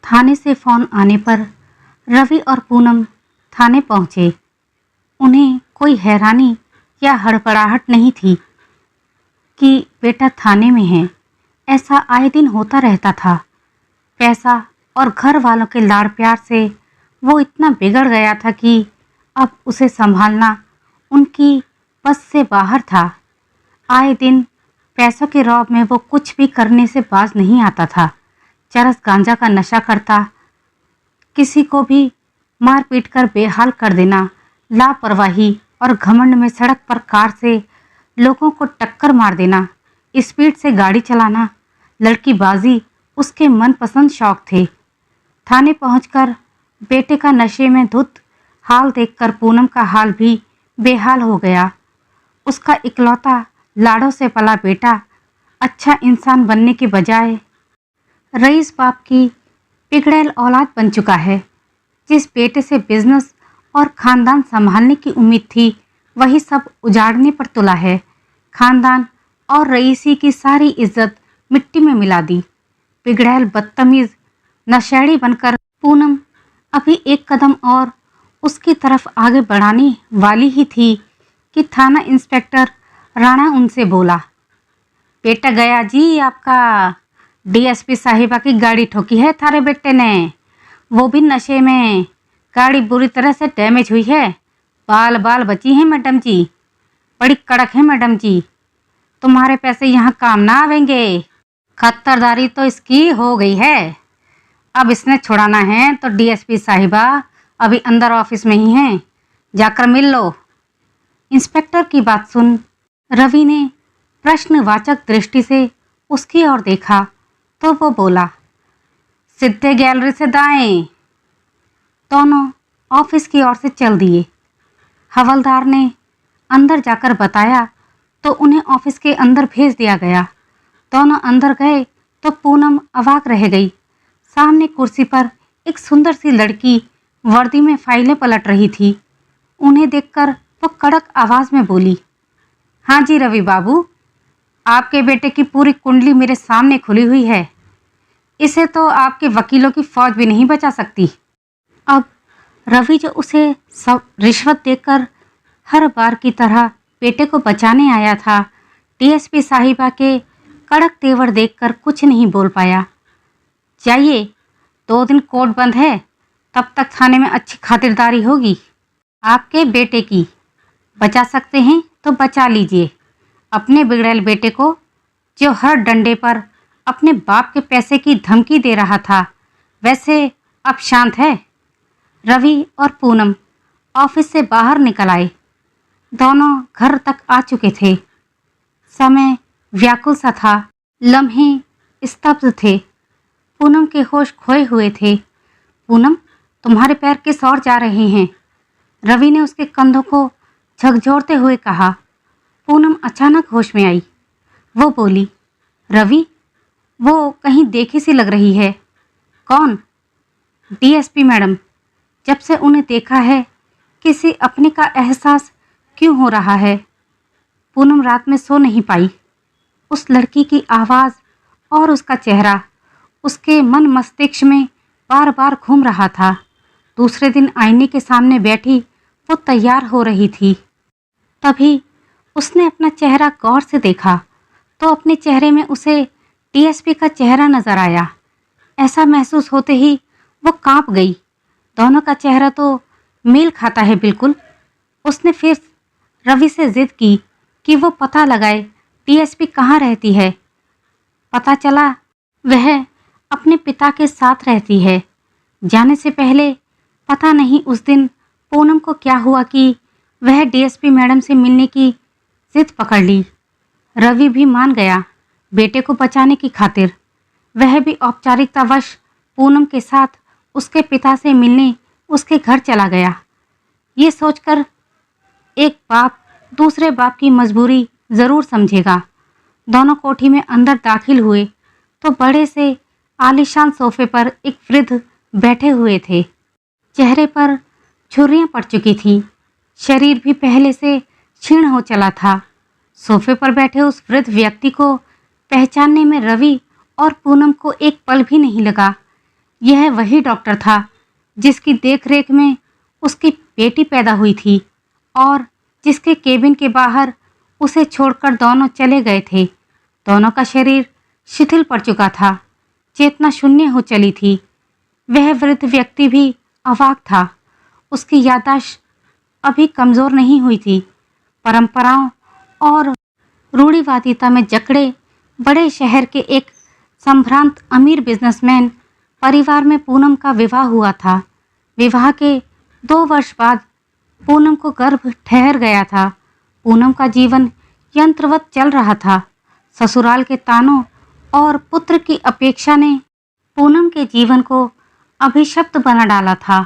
थाने से फोन आने पर रवि और पूनम थाने पहुंचे। उन्हें कोई हैरानी या हड़बड़ाहट नहीं थी कि बेटा थाने में है। ऐसा आए दिन होता रहता था। पैसा और घर वालों के लाड़ प्यार से वो इतना बिगड़ गया था कि अब उसे संभालना उनकी बस से बाहर था। आए दिन पैसों के रौब में वो कुछ भी करने से बाज नहीं आता था। चरस गांजा का नशा करता, किसी को भी मार पीट कर बेहाल कर देना, लापरवाही और घमंड में सड़क पर कार से लोगों को टक्कर मार देना, स्पीड से गाड़ी चलाना, लड़कीबाजी उसके मनपसंद शौक थे। थाने पहुंचकर बेटे का नशे में धुत हाल देखकर पूनम का हाल भी बेहाल हो गया। उसका इकलौता लाड़ों से पला बेटा अच्छा इंसान बनने के बजाय रईस बाप की पिघड़ैल औलाद बन चुका है। जिस बेटे से बिजनेस और खानदान संभालने की उम्मीद थी, वही सब उजाड़ने पर तुला है। खानदान और रईसी की सारी इज्जत मिट्टी में मिला दी। पिघड़ैल बदतमीज नशेड़ी बनकर पूनम अभी एक कदम और उसकी तरफ आगे बढ़ाने वाली ही थी कि थाना इंस्पेक्टर राणा उनसे बोला, बेटा गया जी आपका। डीएसपी साहिबा की गाड़ी ठोकी है थारे बेटे ने, वो भी नशे में। गाड़ी बुरी तरह से डैमेज हुई है। बाल बाल बची हैं मैडम जी, बड़ी कड़क है मैडम जी। तुम्हारे पैसे यहाँ काम ना आवेंगे। खतरदारी तो इसकी हो गई है। अब इसने छुड़ाना है तो डीएसपी साहिबा अभी अंदर ऑफिस में ही हैं, जाकर मिल लो। इंस्पेक्टर की बात सुन रवि ने प्रश्नवाचक दृष्टि से उसकी ओर देखा तो वो बोला, सीधे गैलरी से दाएं। दोनों ऑफिस की ओर से चल दिए। हवलदार ने अंदर जाकर बताया तो उन्हें ऑफिस के अंदर भेज दिया गया। दोनों अंदर गए तो पूनम अवाक रह गई। सामने कुर्सी पर एक सुंदर सी लड़की वर्दी में फाइलें पलट रही थी। उन्हें देखकर वो कड़क आवाज में बोली, हाँ जी रवि बाबू, आपके बेटे की पूरी कुंडली मेरे सामने खुली हुई है। इसे तो आपके वकीलों की फौज भी नहीं बचा सकती। अब रवि जो उसे सब रिश्वत देकर हर बार की तरह बेटे को बचाने आया था, डीएसपी साहिबा के कड़क तेवर देखकर कुछ नहीं बोल पाया। जाइए, 2 दिन कोर्ट बंद है, तब तक थाने में अच्छी खातिरदारी होगी। आपके बेटे की बचा सकते हैं तो बचा लीजिए। अपने बिगड़ैल बेटे को, जो हर डंडे पर अपने बाप के पैसे की धमकी दे रहा था, वैसे अब शांत है। रवि और पूनम ऑफिस से बाहर निकल आए। दोनों घर तक आ चुके थे। समय व्याकुल सा था, लम्हे स्तब्ध थे। पूनम के होश खोए हुए थे। पूनम, तुम्हारे पैर किस ओर जा रहे हैं? रवि ने उसके कंधों को झकझोरते हुए कहा। पूनम अचानक होश में आई। वो बोली, रवि, वो कहीं देखी सी लग रही है। कौन? DSP madam. जब से उन्हें देखा है, किसी अपने का एहसास क्यों हो रहा है? पूनम रात में सो नहीं पाई। उस लड़की की आवाज़ और उसका चेहरा उसके मन मस्तिष्क में बार बार घूम रहा था। दूसरे दिन आईने के सामने बैठी वो तैयार हो रही थी। तभी उसने अपना चेहरा गौर से देखा तो अपने चेहरे में उसे डीएसपी का चेहरा नजर आया। ऐसा महसूस होते ही वो कांप गई। दोनों का चेहरा तो मेल खाता है बिल्कुल। उसने फिर रवि से जिद की कि वो पता लगाए डीएसपी कहाँ रहती है। पता चला वह अपने पिता के साथ रहती है। जाने से पहले पता नहीं उस दिन पूनम को क्या हुआ कि वह डीएसपी मैडम से मिलने की जिद पकड़ ली। रवि भी मान गया बेटे को बचाने की खातिर। वह भी औपचारिकतावश पूनम के साथ उसके पिता से मिलने उसके घर चला गया। ये सोचकर एक बाप दूसरे बाप की मजबूरी ज़रूर समझेगा। दोनों कोठी में अंदर दाखिल हुए तो बड़े से आलीशान सोफे पर एक वृद्ध बैठे हुए थे। चेहरे पर झुर्रियाँ पड़ चुकी थीं। शरीर भी पहले से क्षीण हो चला था। सोफे पर बैठे उस वृद्ध व्यक्ति को पहचानने में रवि और पूनम को एक पल भी नहीं लगा। यह वही डॉक्टर था जिसकी देखरेख में उसकी बेटी पैदा हुई थी और जिसके केबिन के बाहर उसे छोड़कर दोनों चले गए थे। दोनों का शरीर शिथिल पड़ चुका था, चेतना शून्य हो चली थी। वह वृद्ध व्यक्ति भी अवाक था। उसकी याददाश्त अभी कमज़ोर नहीं हुई थी। परंपराओं और रूढ़िवादिता में जकड़े बड़े शहर के एक संभ्रांत अमीर बिजनेसमैन परिवार में पूनम का विवाह हुआ था। विवाह के 2 वर्ष बाद पूनम को गर्भ ठहर गया था। पूनम का जीवन यंत्रवत चल रहा था। ससुराल के तानों और पुत्र की अपेक्षा ने पूनम के जीवन को अभिशप्त बना डाला था।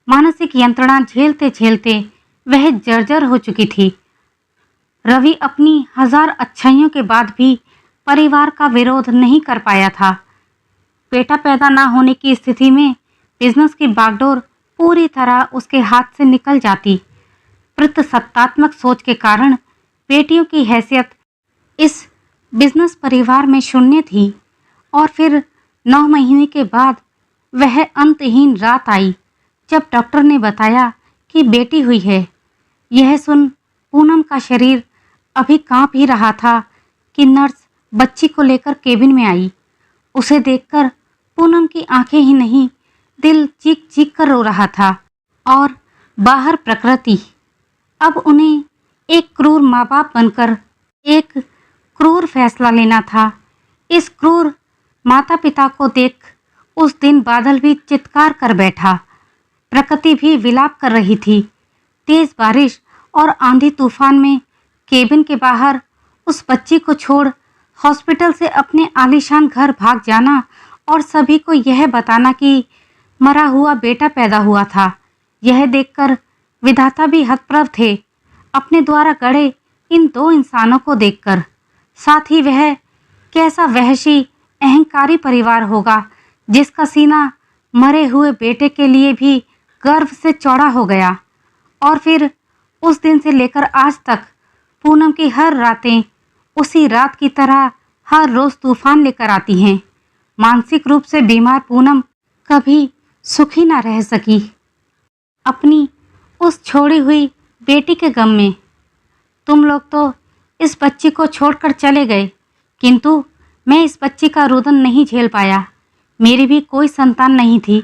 मानसिक यंत्रणा झेलते झेलते वह जर्जर हो चुकी थी। रवि अपनी 1000 अच्छाइयों के बाद भी परिवार का विरोध नहीं कर पाया था। बेटा पैदा ना होने की स्थिति में बिजनेस की बागडोर पूरी तरह उसके हाथ से निकल जाती। प्रतिसत्तात्मक सोच के कारण बेटियों की हैसियत इस बिजनेस परिवार में शून्य थी। और फिर 9 महीने के बाद वह अंतहीन रात आई जब डॉक्टर ने बताया कि बेटी हुई है। यह सुन पूनम का शरीर अभी कांप ही रहा था कि नर्स बच्ची को लेकर केबिन में आई। उसे देखकर पूनम की आंखें ही नहीं, दिल चीख चीख कर रो रहा था। और बाहर प्रकृति। अब उन्हें एक क्रूर माँ बाप बनकर एक क्रूर फैसला लेना था। इस क्रूर माता पिता को देख उस दिन बादल भी चित्कार कर बैठा। प्रकृति भी विलाप कर रही थी। तेज बारिश और आंधी तूफान में केबिन के बाहर उस बच्ची को छोड़ हॉस्पिटल से अपने आलीशान घर भाग जाना और सभी को यह बताना कि मरा हुआ बेटा पैदा हुआ था, यह देखकर विधाता भी हतप्रभ थे अपने द्वारा गढ़े इन 2 इंसानों को देखकर। साथ ही वह कैसा वहशी अहंकारी परिवार होगा जिसका सीना मरे हुए बेटे के लिए भी गर्व से चौड़ा हो गया। और फिर उस दिन से लेकर आज तक पूनम की हर रातें उसी रात की तरह हर रोज तूफान लेकर आती हैं। मानसिक रूप से बीमार पूनम कभी सुखी ना रह सकी अपनी उस छोड़ी हुई बेटी के गम में। तुम लोग तो इस बच्ची को छोड़कर चले गए, किंतु मैं इस बच्ची का रुदन नहीं झेल पाया। मेरी भी कोई संतान नहीं थी,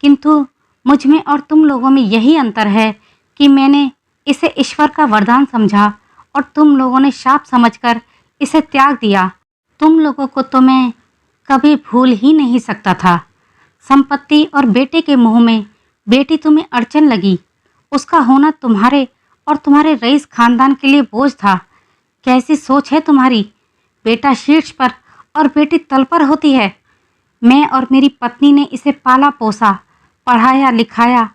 किंतु मुझ में और तुम लोगों में यही अंतर है कि मैंने इसे ईश्वर का वरदान समझा और तुम लोगों ने शाप समझकर इसे त्याग दिया। तुम लोगों को तो मैं कभी भूल ही नहीं सकता था। संपत्ति और बेटे के मुंह में बेटी तुम्हें अड़चन लगी। उसका होना तुम्हारे और तुम्हारे रईस खानदान के लिए बोझ था। कैसी सोच है तुम्हारी। बेटा शीर्ष पर और बेटी तल पर होती है। मैं और मेरी पत्नी ने इसे पाला पोसा, पढ़ाया लिखाया।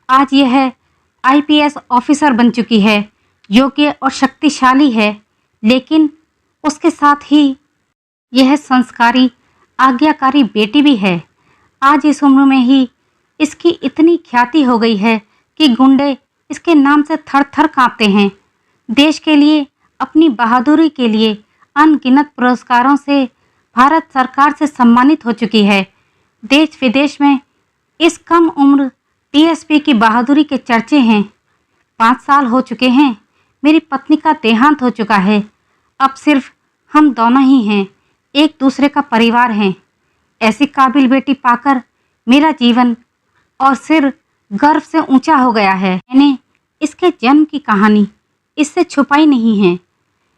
आज यह IPS ऑफिसर बन चुकी है, योग्य और शक्तिशाली है, लेकिन उसके साथ ही यह संस्कारी आज्ञाकारी बेटी भी है। आज इस उम्र में ही इसकी इतनी ख्याति हो गई है कि गुंडे इसके नाम से थर थर कांपते हैं। देश के लिए, अपनी बहादुरी के लिए अनगिनत पुरस्कारों से भारत सरकार से सम्मानित हो चुकी है। देश विदेश में इस कम उम्र DSP की बहादुरी के चर्चे हैं। 5 साल हो चुके हैं मेरी पत्नी का देहांत हो चुका है। अब सिर्फ हम दोनों ही हैं, एक दूसरे का परिवार हैं। ऐसी काबिल बेटी पाकर मेरा जीवन और सिर गर्व से ऊंचा हो गया है। मैंने इसके जन्म की कहानी इससे छुपाई नहीं है,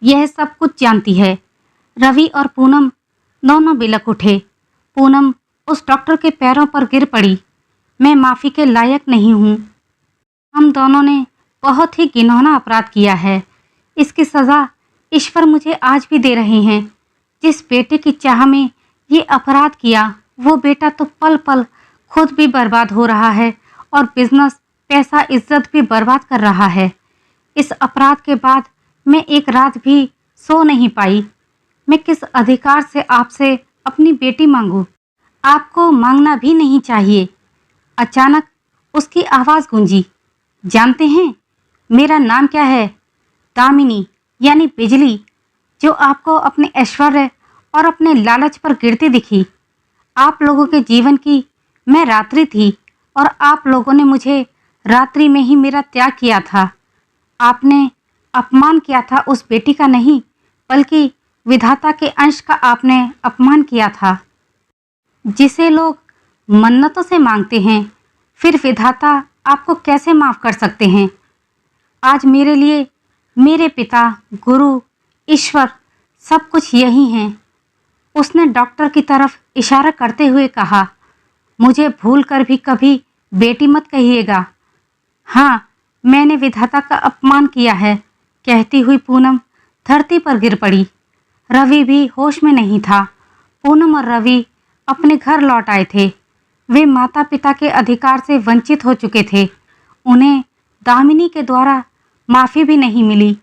यह सब कुछ जानती है। रवि और पूनम दोनों बिलक उठे। पूनम उस डॉक्टर के पैरों पर गिर पड़ी। मैं माफ़ी के लायक नहीं हूँ। हम दोनों ने बहुत ही घिनौना अपराध किया है। इसकी सज़ा ईश्वर मुझे आज भी दे रहे हैं। जिस बेटे की चाह में ये अपराध किया, वो बेटा तो पल पल खुद भी बर्बाद हो रहा है और बिजनेस, पैसा, इज्जत भी बर्बाद कर रहा है। इस अपराध के बाद मैं एक रात भी सो नहीं पाई। मैं किस अधिकार से आपसे अपनी बेटी मांगूं? आपको मांगना भी नहीं चाहिए। अचानक उसकी आवाज़ गूंजी। जानते हैं मेरा नाम क्या है? दामिनी, यानी बिजली, जो आपको अपने ऐश्वर्य और अपने लालच पर गिरती दिखी। आप लोगों के जीवन की मैं रात्रि थी और आप लोगों ने मुझे रात्रि में ही मेरा त्याग किया था। आपने अपमान किया था उस बेटी का नहीं, बल्कि विधाता के अंश का आपने अपमान किया था। जिसे लोग मन्नतों से मांगते हैं, फिर विधाता आपको कैसे माफ़ कर सकते हैं? आज मेरे लिए मेरे पिता, गुरु, ईश्वर सब कुछ यही हैं। उसने डॉक्टर की तरफ इशारा करते हुए कहा, मुझे भूल कर भी कभी बेटी मत कहिएगा। हाँ, मैंने विधाता का अपमान किया है, कहती हुई पूनम धरती पर गिर पड़ी। रवि भी होश में नहीं था। पूनम और रवि अपने घर लौट आए थे। वे माता पिता के अधिकार से वंचित हो चुके थे। उन्हें दामिनी के द्वारा माफ़ी भी नहीं मिली,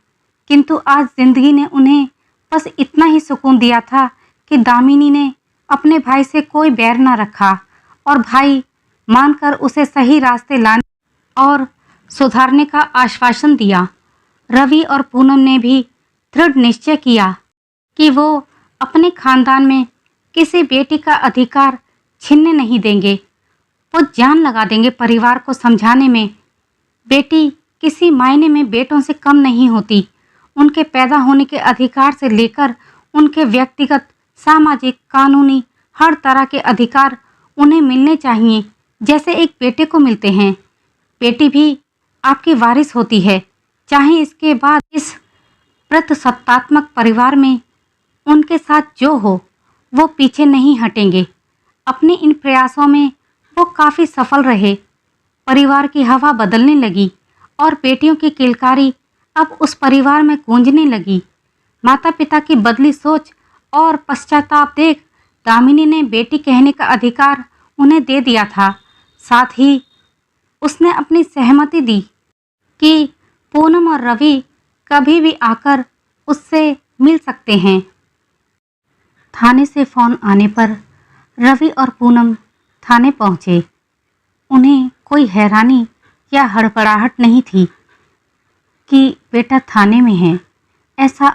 किंतु आज जिंदगी ने उन्हें बस इतना ही सुकून दिया था कि दामिनी ने अपने भाई से कोई बैर न रखा और भाई मानकर उसे सही रास्ते लाने और सुधारने का आश्वासन दिया। रवि और पूनम ने भी दृढ़ निश्चय किया कि वो अपने खानदान में किसी बेटी का अधिकार छीनने नहीं देंगे। वो जान लगा देंगे परिवार को समझाने में। बेटी किसी मायने में बेटों से कम नहीं होती। उनके पैदा होने के अधिकार से लेकर उनके व्यक्तिगत, सामाजिक, कानूनी हर तरह के अधिकार उन्हें मिलने चाहिए जैसे एक बेटे को मिलते हैं। बेटी भी आपकी वारिस होती है, चाहे इसके बाद इस प्रतसत्तात्मक परिवार में उनके साथ जो हो वो पीछे नहीं हटेंगे। अपने इन प्रयासों में वो काफ़ी सफल रहे। परिवार की हवा बदलने लगी और बेटियों की किलकारी अब उस परिवार में गूंजने लगी। माता पिता की बदली सोच और पश्चाताप देख दामिनी ने बेटी कहने का अधिकार उन्हें दे दिया था। साथ ही उसने अपनी सहमति दी कि पूनम और रवि कभी भी आकर उससे मिल सकते हैं। थाने से फ़ोन आने पर रवि और पूनम थाने पहुंचे। उन्हें कोई हैरानी या हड़बड़ाहट नहीं थी कि बेटा थाने में है। ऐसा